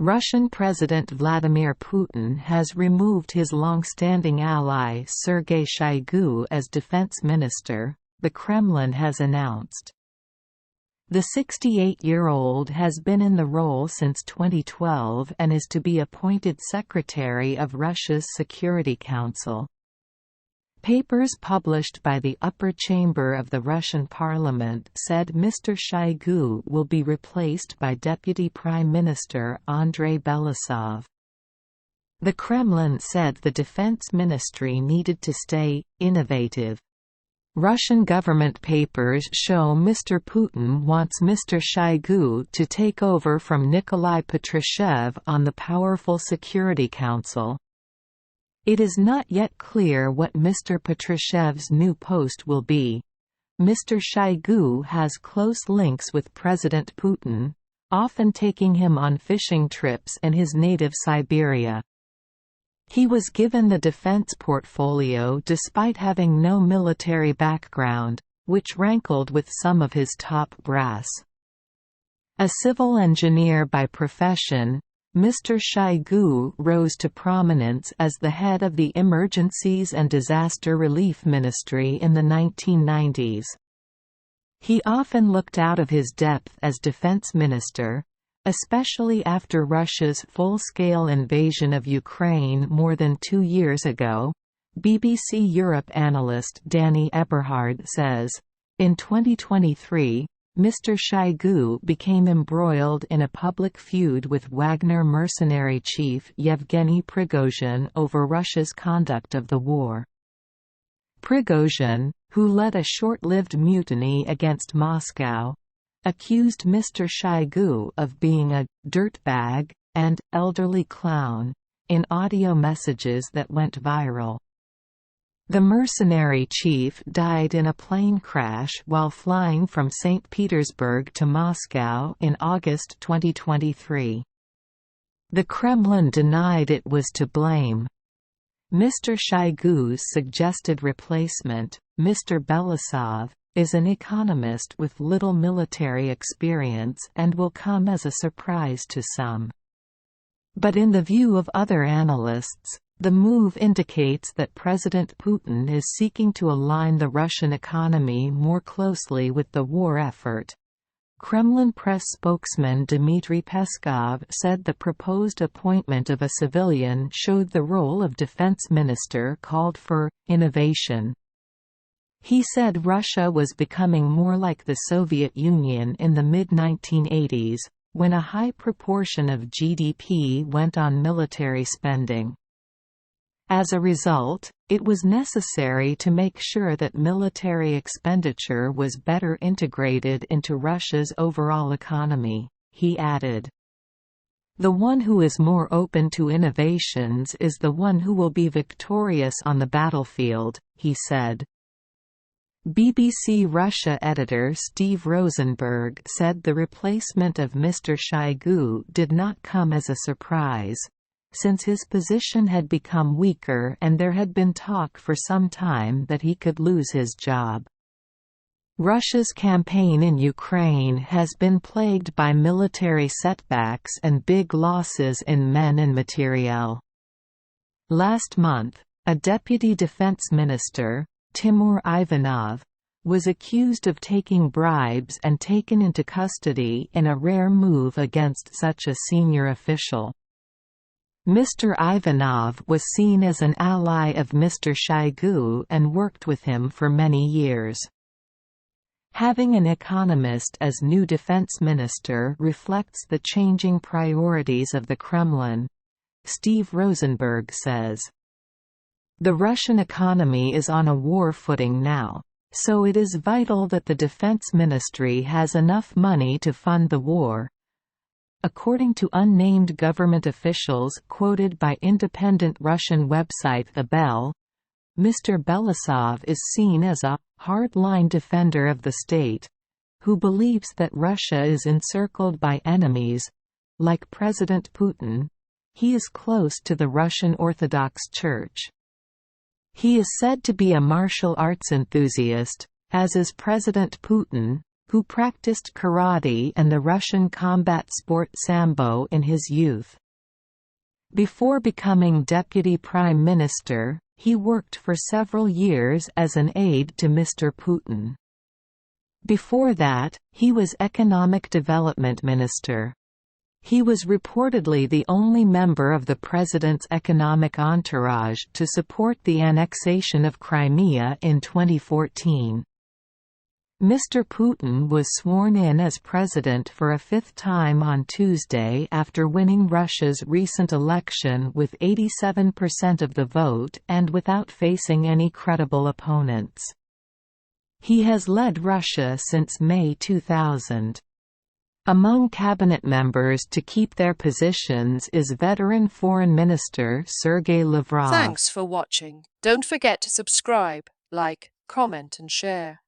Russian President Vladimir Putin has removed his long-standing ally Sergei Shoigu as defense minister, the Kremlin has announced. The 68-year-old has been in the role since 2012 and is to be appointed Secretary of Russia's Security Council. Papers published by the upper chamber of the Russian parliament said Mr. Shoigu will be replaced by Deputy Prime Minister Andrei Belousov. The Kremlin said the defense ministry needed to stay innovative. Russian government papers show Mr. Putin wants Mr. Shoigu to take over from Nikolai Patrushev on the powerful Security Council. It is not yet clear what Mr. Patrushev's new post will be. Mr. Shoigu has close links with President Putin, often taking him on fishing trips in his native Siberia. He was given the defense portfolio despite having no military background, which rankled with some of his top brass. A civil engineer by profession, Mr. Shoigu rose to prominence as the head of the Emergencies and Disaster Relief Ministry in the 1990s. He often looked out of his depth as defense minister, especially after Russia's full-scale invasion of Ukraine more than 2 years ago. BBC Europe analyst Danny Eberhard says, in 2023, Mr. Shoigu became embroiled in a public feud with Wagner mercenary chief Yevgeny Prigozhin over Russia's conduct of the war. Prigozhin, who led a short-lived mutiny against Moscow, accused Mr. Shoigu of being a «dirtbag» and «elderly clown» in audio messages that went viral. The mercenary chief died in a plane crash while flying from St. Petersburg to Moscow in August 2023. The Kremlin denied it was to blame. Mr. Shoigu's suggested replacement, Mr. Belousov, is an economist with little military experience and will come as a surprise to some. But in the view of other analysts, the move indicates that President Putin is seeking to align the Russian economy more closely with the war effort. Kremlin press spokesman Dmitry Peskov said the proposed appointment of a civilian showed the role of defense minister called for innovation. He said Russia was becoming more like the Soviet Union in the mid-1980s, when a high proportion of GDP went on military spending. As a result, it was necessary to make sure that military expenditure was better integrated into Russia's overall economy, he added. The one who is more open to innovations is the one who will be victorious on the battlefield, he said. BBC Russia editor Steve Rosenberg said the replacement of Mr. Shoigu did not come as a surprise, since his position had become weaker and there had been talk for some time that he could lose his job. Russia's campaign in Ukraine has been plagued by military setbacks and big losses in men and materiel. Last month, a deputy defense minister, Timur Ivanov, was accused of taking bribes and taken into custody in a rare move against such a senior official. Mr. Ivanov was seen as an ally of Mr. Shoigu and worked with him for many years. Having an economist as new defense minister reflects the changing priorities of the Kremlin, Steve Rosenberg says. The Russian economy is on a war footing now, so it is vital that the defense ministry has enough money to fund the war. According to unnamed government officials quoted by independent Russian website The Bell, Mr. Belousov is seen as a hard-line defender of the state, who believes that Russia is encircled by enemies, like President Putin. He is close to the Russian Orthodox Church. He is said to be a martial arts enthusiast, as is President Putin, who practiced karate and the Russian combat sport sambo in his youth. Before becoming deputy prime minister, he worked for several years as an aide to Mr. Putin. Before that, he was economic development minister. He was reportedly the only member of the president's economic entourage to support the annexation of Crimea in 2014. Mr. Putin was sworn in as president for a fifth time on Tuesday after winning Russia's recent election with 87% of the vote and without facing any credible opponents. He has led Russia since May 2000. Among cabinet members to keep their positions is veteran Foreign Minister Sergei Lavrov. Thanks for watching. Don't forget to subscribe, like, comment and share.